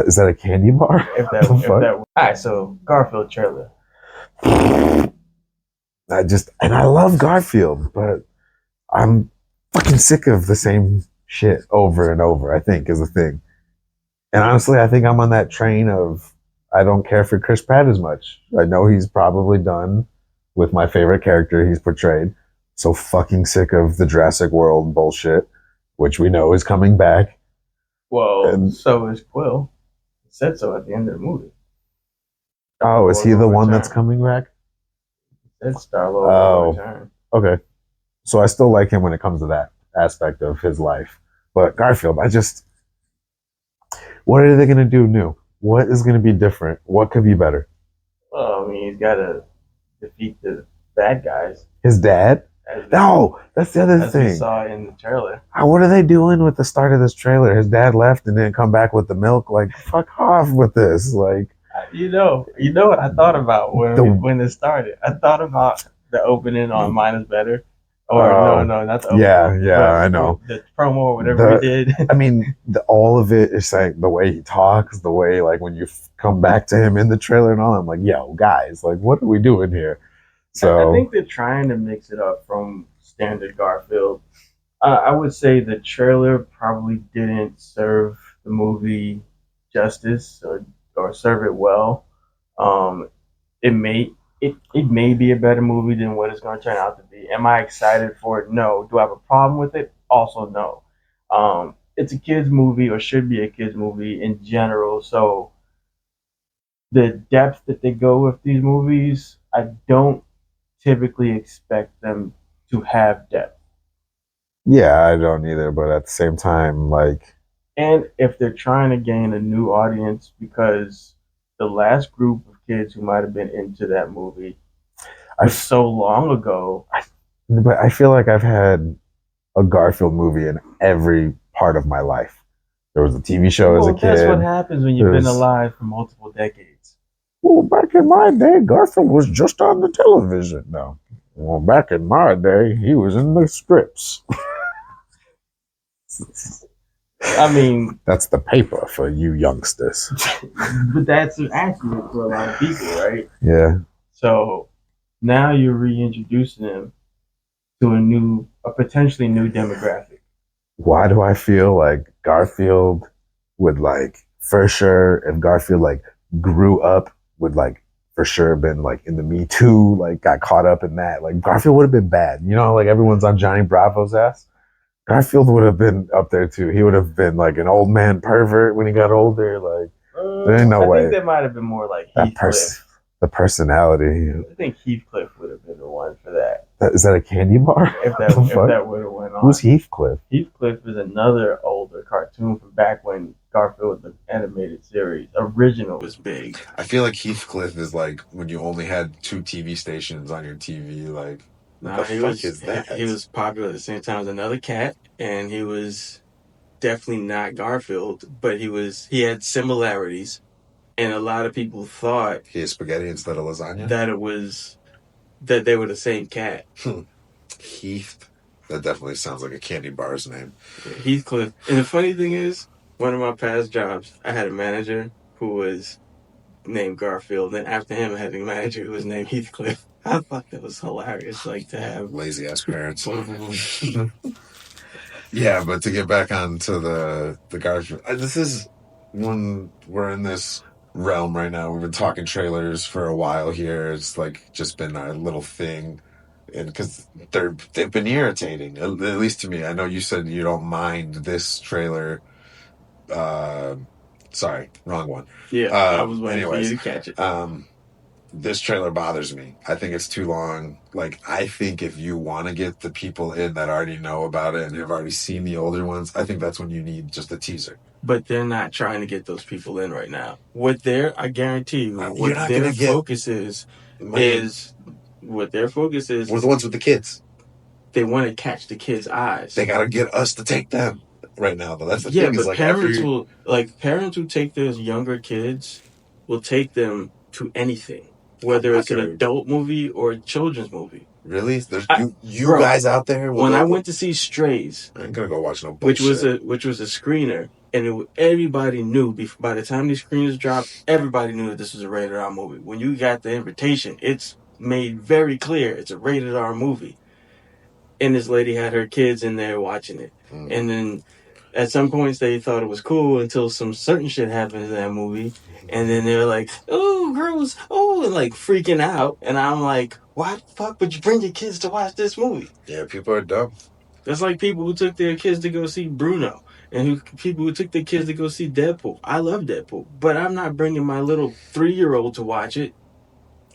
Is that a candy bar? All right, so Garfield trailer. I love Garfield, but I'm fucking sick of the same shit over and over, I think is the thing. And honestly, I think I'm on that train of I don't care for Chris Pratt as much. I know he's probably done with my favorite character he's portrayed. So fucking sick of the Jurassic World bullshit, which we know is coming back. Well, And so is Quill. He said so at the end of the movie. oh, is he the one that's coming back? He said Star-Lord will return. Okay. So I still like him when it comes to that aspect of his life. But Garfield, what are they going to do new? What is going to be different? What could be better? Well, I mean, he's got to defeat the bad guys. His dad? No, that's the other thing. We saw in the trailer. What are they doing with the start of this trailer? His dad left and didn't come back with the milk. Like, fuck off with this. Like, you know what I thought about when it started. I thought about the opening on Mine Is Better. Or no, not the opening. Yeah, I know. The promo or whatever he did. I mean, all of it is like the way he talks, the way like when you come back to him in the trailer and all. I'm like, yo, guys, like, what are we doing here? So I think they're trying to mix it up from standard Garfield. I would say the trailer probably didn't serve the movie justice or serve it well. It may be a better movie than what it's going to turn out to be. Am I excited for it? No. Do I have a problem with it? Also, no. It's a kids movie or should be a kids movie in general. So the depth that they go with these movies, I don't typically expect them to have depth. Yeah, I don't either. But at the same time, like, and if they're trying to gain a new audience, because the last group of kids who might have been into that movie was so long ago. But I feel like I've had a Garfield movie in every part of my life. There was a TV show as a kid. That's what happens when you've been alive for multiple decades. Well, back in my day, Garfield was just on the television. No. Well, back in my day, he was in the strips. I mean, that's the paper for you youngsters. But that's accurate for a lot of people, right? Yeah. So now you're reintroducing them to a potentially new demographic. Why do I feel like Garfield would like for sure, if Garfield like grew up, would like for sure been like in the Me Too, like got caught up in that. Like Garfield would have been bad. You know, like everyone's on Johnny Bravo's ass. Garfield would have been up there too. He would have been like an old man pervert when he got older. Like there ain't no way. I think that might have been more like Heathcliff. The personality. I think Heathcliff would have been the one for that. Is that a candy bar? If that would have went on. Who's Heathcliff? Heathcliff is another older cartoon from back when Garfield, the animated series, original, was big. I feel like Heathcliff is like when you only had 2 TV stations on your TV. Like, what the fuck is that? He was popular at the same time as another cat, and he was definitely not Garfield, but he had similarities. And a lot of people thought he had spaghetti instead of lasagna. That they were the same cat. Heath. That definitely sounds like a candy bar's name. Yeah, Heathcliff. And the funny thing is, one of my past jobs, I had a manager who was named Garfield. And after him, I had a manager who was named Heathcliff. I thought that was hilarious. Like to have lazy ass parents. Yeah, but to get back onto the Garfield, this is when we're in this realm right now. We've been talking trailers for a while here. It's like just been our little thing, and because they've been irritating, at least to me. I know you said you don't mind this trailer. Sorry, wrong one. Yeah, I was waiting for you to catch it. This trailer bothers me. I think it's too long. Like, I think if you want to get the people in that already know about it and have already seen the older ones, I think that's when you need just a teaser. But they're not trying to get those people in right now. I guarantee you, what their focus is we're the ones with the kids. They want to catch the kids' eyes. They got to get us to take them right now, though. That's the thing. Yeah, but parents who take their younger kids will take them to anything. Whether it's an adult movie or a children's movie. Really? There's guys out there? When I went to see Strays, I ain't gonna go watch no bullshit. Which was a screener, and everybody knew by the time these screeners dropped, everybody knew that this was a rated R movie. When you got the invitation, it's made very clear it's a rated R movie. And this lady had her kids in there watching it. And then at some points they thought it was cool until some certain shit happened in that movie. And then they were like, oh, girls, oh, and like freaking out. And I'm like, why the fuck would you bring your kids to watch this movie? Yeah, people are dumb. That's like people who took their kids to go see Bruno, and people who took their kids to go see Deadpool. I love Deadpool, but I'm not bringing my little 3-year-old to watch it.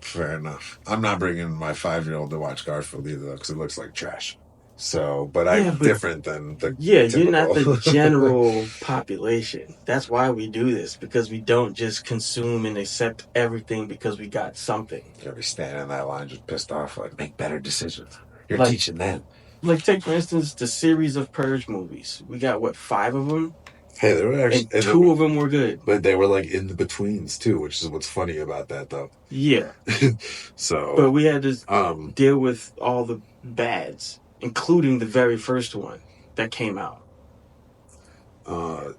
Fair enough. I'm not bringing my 5-year-old to watch Garfield either because it looks like trash. So, but I'm different than the typical. You're not the general population. That's why we do this, because we don't just consume and accept everything because we got something. You'll be standing in that line just pissed off, like, make better decisions. You're teaching them. Like, take for instance the series of Purge movies. We got what, 5 of them? Hey, they were actually, and 2 of them were good, but they were like in the betweens too, which is what's funny about that, though. Yeah. So, but we had to deal with all the bads, including the very first one that came out. I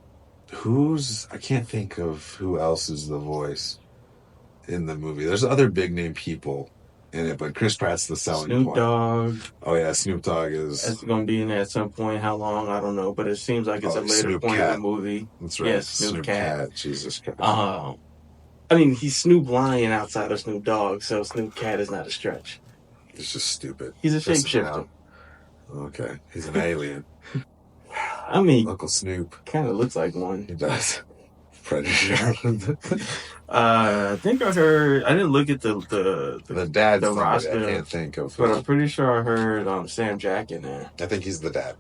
can't think of who else is the voice in the movie. There's other big name people in it, but Chris Pratt's the selling point. Snoop Dogg. Oh yeah, Snoop Dogg is. That's going to be in there at some point. How long? I don't know, but it seems like it's a later Snoop point Cat. in the movie. That's right. Yes, Snoop Cat. Jesus Cat. I mean, he's Snoop Lion outside of Snoop Dogg, so Snoop Cat is not a stretch. He's just stupid. He's a shapeshifter. Okay, he's an alien. I mean, Uncle Snoop kind of looks like one. He does. Predator. I think I heard. I didn't look at the dad. The roster. I can't think of. But I'm pretty sure I heard Sam Jack in there. I think he's the dad.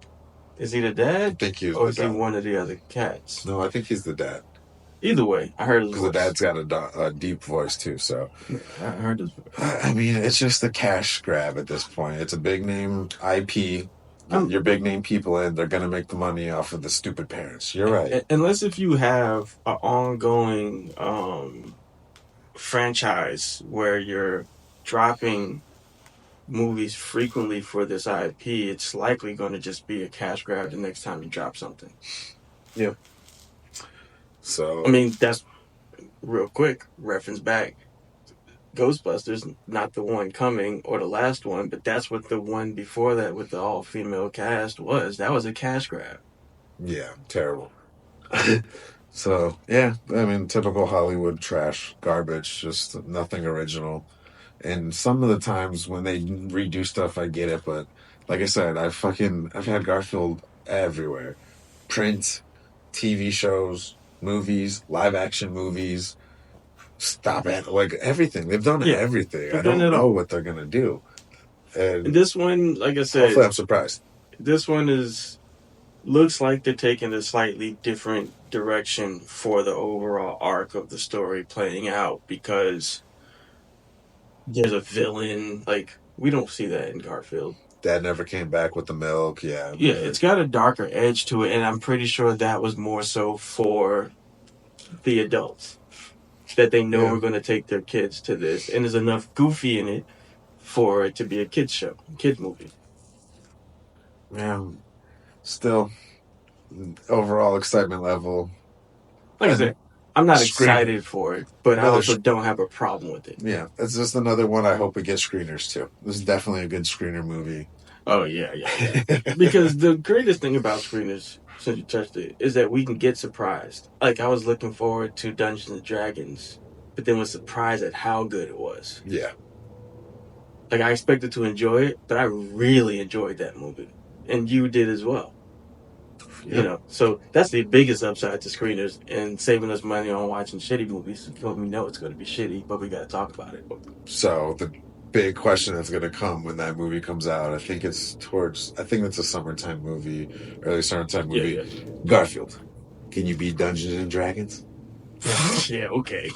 Is he the dad? I think he's or the is dad. He one of the other cats? No, I think he's the dad. Either way, I heard his voice. Because the dad's got a deep voice too. So I heard his voice. I mean, it's just a cash grab at this point. It's a big name IP. Your big name people in, they're going to make the money off of the stupid parents. You're right. Unless if you have an ongoing franchise where you're dropping movies frequently for this IP, it's likely going to just be a cash grab the next time you drop something. Yeah. So. I mean, that's real quick, reference back. Ghostbusters, not the one coming or the last one, but that's what the one before that with the all-female cast was. That was a cash grab. Yeah, terrible. So, yeah, I mean, typical Hollywood trash, garbage, just nothing original. And some of the times when they redo stuff, I get it, but like I said, I've had Garfield everywhere. Print, TV shows, movies, live-action movies. Stop it. Like, everything. They've done everything. I don't know what they're going to do. And this one, like I said... Hopefully I'm surprised. This one looks like they're taking a slightly different direction for the overall arc of the story playing out, because there's a villain. Like, we don't see that in Garfield. Dad never came back with the milk, yeah. Yeah, it's got a darker edge to it, and I'm pretty sure that was more so for the adults. That they know are going to take their kids to this, and there's enough goofy in it for it to be a kids show, kids movie. Yeah, still, overall excitement level. Like I said, I'm not excited for it, but I also don't have a problem with it. Yeah, it's just another one. I hope it gets screeners too. This is definitely a good screener movie. Oh yeah. Because the greatest thing about screeners, since you touched it, is that we can get surprised. Like, I was looking forward to Dungeons and Dragons, but then was surprised at how good it was. Yeah. Like, I expected to enjoy it, but I really enjoyed that movie. And you did as well. Yeah. You know, so that's the biggest upside to screeners, and saving us money on watching shitty movies. Because we know it's going to be shitty, but we got to talk about it. So the big question that's going to come when that movie comes out, I think it's a summertime movie, early summertime movie. Yeah. Garfield, can you beat Dungeons and Dragons? Yeah, okay.